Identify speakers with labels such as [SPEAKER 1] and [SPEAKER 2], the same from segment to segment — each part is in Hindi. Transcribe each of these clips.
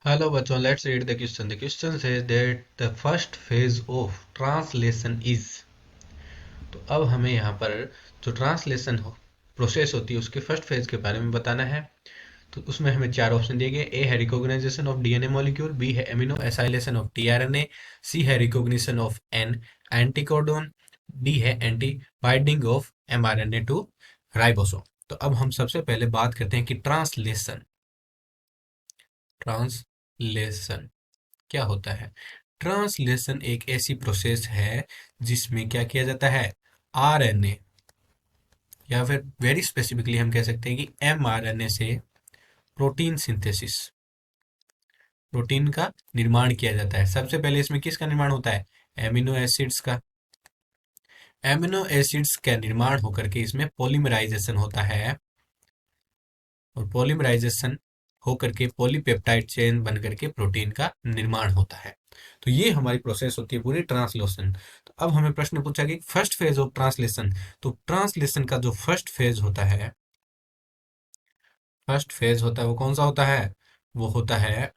[SPEAKER 1] Hello बच्चों, let's read the question. The question says that the first phase of translation is। तो अब हमें यहाँ पर जो ट्रांसलेशन प्रोसेस होती है उसके फर्स्ट फेज के बारे में बताना है। तो उसमें हमें चार ऑप्शन दिए गए। ए है recognition of DNA molecule, B है amino acylation of tRNA, C है recognition of an anticodon, D है anti binding of mRNA to ribosome. तो अब हम सबसे पहले बात करते हैं कि ट्रांसलेशन ट्रांसलेशन क्या होता है। ट्रांसलेशन एक ऐसी प्रोसेस है जिसमें क्या किया जाता है, आरएनए या फिर वेरी स्पेसिफिकली हम कह सकते हैं कि एमआरएनए से प्रोटीन सिंथेसिस, प्रोटीन का निर्माण किया जाता है। सबसे पहले इसमें किसका निर्माण होता है, एमिनो एसिड्स का। एमिनो एसिड्स का निर्माण होकर के इसमें पॉलीमराइजेशन होता है और पॉलीमराइजेशन होकर के पॉलीपेप्टाइड चेन बन करके प्रोटीन का निर्माण होता है। तो ये हमारी प्रोसेस होती है पूरी ट्रांसलेशन। तो अब हमें प्रश्न पूछा कि फर्स्ट फेज ऑफ ट्रांसलेशन। तो ट्रांसलेशन का जो फर्स्ट फेज होता है, वो कौन सा होता है, वो होता है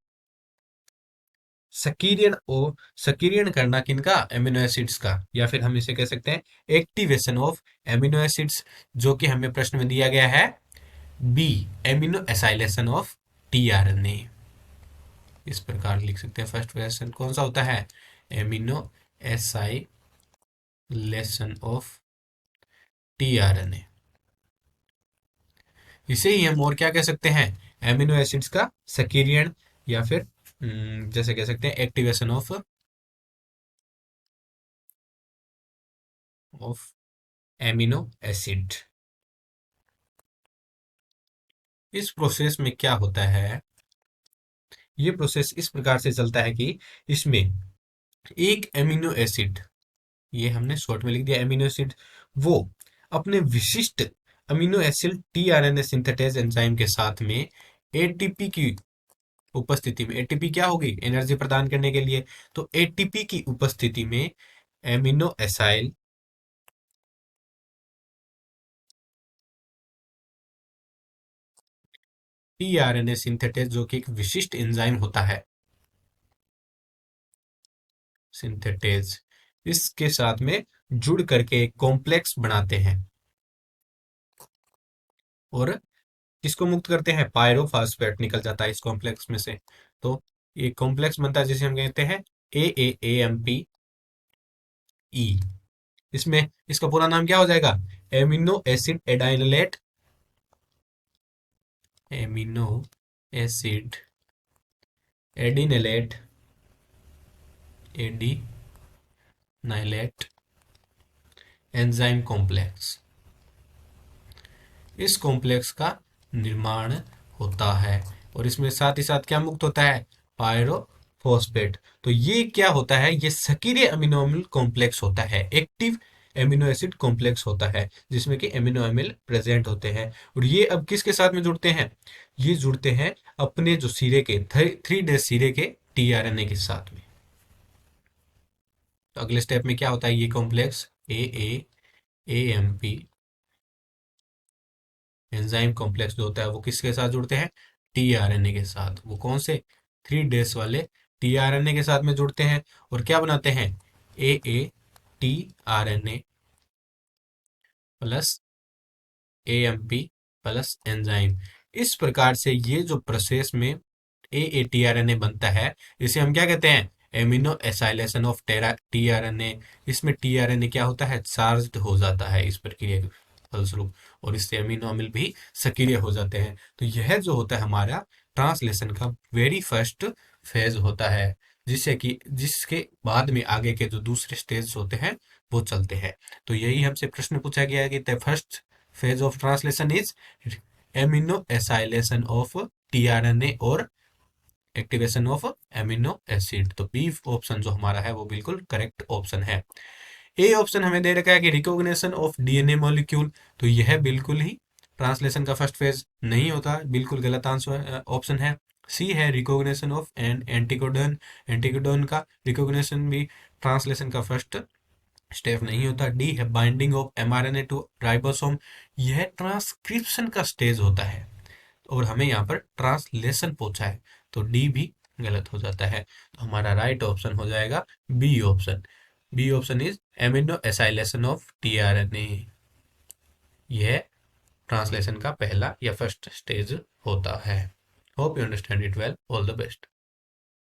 [SPEAKER 1] सक्रियण और सक्रियण करना किनका, एमिनो एसिड्स का, या फिर हम इसे कह सकते हैं एक्टिवेशन ऑफ एमिनो एसिड्स, जो कि हमें प्रश्न में दिया गया है B, amino acylation of tRNA. इस प्रकार लिख सकते हैं फर्स्ट क्वेश्चन कौन सा होता है, एमिनो एसाइलेशन ऑफ टीआरएनए। इसे ही हम और क्या कह सकते हैं, एमिनो एसिड्स का सक्रियण, या फिर जैसे कह सकते हैं एक्टिवेशन ऑफ एमिनो एसिड। इस प्रोसेस में क्या होता है, ये प्रोसेस इस प्रकार से चलता है कि इसमें एक एमिनो एसिड, ये हमने शॉर्ट में लिख दिया एमिनो एसिड, वो अपने विशिष्ट amino acid tRNA synthetase enzyme के साथ में एटीपी की उपस्थिति में, एटीपी क्या होगी, एनर्जी प्रदान करने के लिए, तो एटीपी की उपस्थिति में एमिनो एसाइल टीआरएनए सिंथेटेज, जो कि एक विशिष्ट एंजाइम होता है सिंथेटेज, इसके साथ में जुड़ करके एक कॉम्प्लेक्स बनाते हैं और किसको मुक्त करते हैं, पायरोफॉस्फेट निकल जाता है इस कॉम्प्लेक्स में से। तो एक कॉम्प्लेक्स बनता है जिसे हम कहते हैं AAAMP ई। इसमें इसका पूरा नाम क्या हो जाएगा, amino acid adenylate, amino acid adenylate adenylate enzyme complex. इस कॉम्प्लेक्स का निर्माण होता है और इसमें साथ ही साथ क्या मुक्त होता है, पायरोफॉस्फेट। तो ये क्या होता है, ये सक्रिय अमीनो अम्ल कॉम्प्लेक्स होता है, एक्टिव एमिनो एसिड कॉम्प्लेक्स होता है जिसमें कि एमिनो अम्ल प्रेजेंट होते हैं। और ये अब किसके साथ में जुड़ते हैं, ये जुड़ते हैं अपने जो सिरे के 3 डेज सिरे के टीआरएनए के साथ में। तो अगले स्टेप में क्या होता है, ये कॉम्प्लेक्स AAAMP एंजाइम कॉम्प्लेक्स जो होता है वो किसके साथ जुड़ते हैं, टीआरएनए के साथ। वो कौन से, 3 डेज वाले टीआरएनए के साथ में जुड़ते हैं और क्या बनाते हैं, AATRNA plus AMP plus enzyme. इस प्रकार से ये जो प्रोसेस में AATRNA बनता है, इसे हम क्या कहते हैं, एमिनो एसाइलेशन ऑफ टीआरएनए। इसमें टीआरएनए क्या होता है, चार्ज्ड हो जाता है इस प्रक्रिया के फलस्वरूप, और इससे अमीनो अम्ल भी सक्रिय हो जाते हैं। तो यह जो होता है हमारा ट्रांसलेशन का वेरी फर्स्ट फेज होता है, जिसके बाद में आगे के जो दूसरे स्टेज होते हैं वो चलते हैं। तो यही हमसे प्रश्न पूछा गया है कि the first phase of translation is amino acylation of tRNA और एक्टिवेशन ऑफ एमिनो एसिड। तो बी ऑप्शन जो हमारा है वो बिल्कुल करेक्ट ऑप्शन है। ए ऑप्शन हमें दे रखा है कि रिकॉग्निशन ऑफ डीएनए मॉलिक्यूल, तो यह बिल्कुल ही ट्रांसलेशन का फर्स्ट फेज नहीं होता, बिल्कुल गलत आंसर ऑप्शन है। सी है recognition of an anticodon, anticodon का रिकॉग्निशन भी ट्रांसलेशन का फर्स्ट स्टेप नहीं होता। डी है binding of mRNA to ribosome, यह ट्रांसक्रिप्शन का स्टेज होता है और हमें यहाँ पर ट्रांसलेशन पूछा है, तो डी भी गलत हो जाता है। तो हमारा राइट ऑप्शन हो जाएगा B option. B option is amino acylation of tRNA. यह ट्रांसलेशन का पहला या फर्स्ट स्टेज होता है। Hope you understand it well. All the best.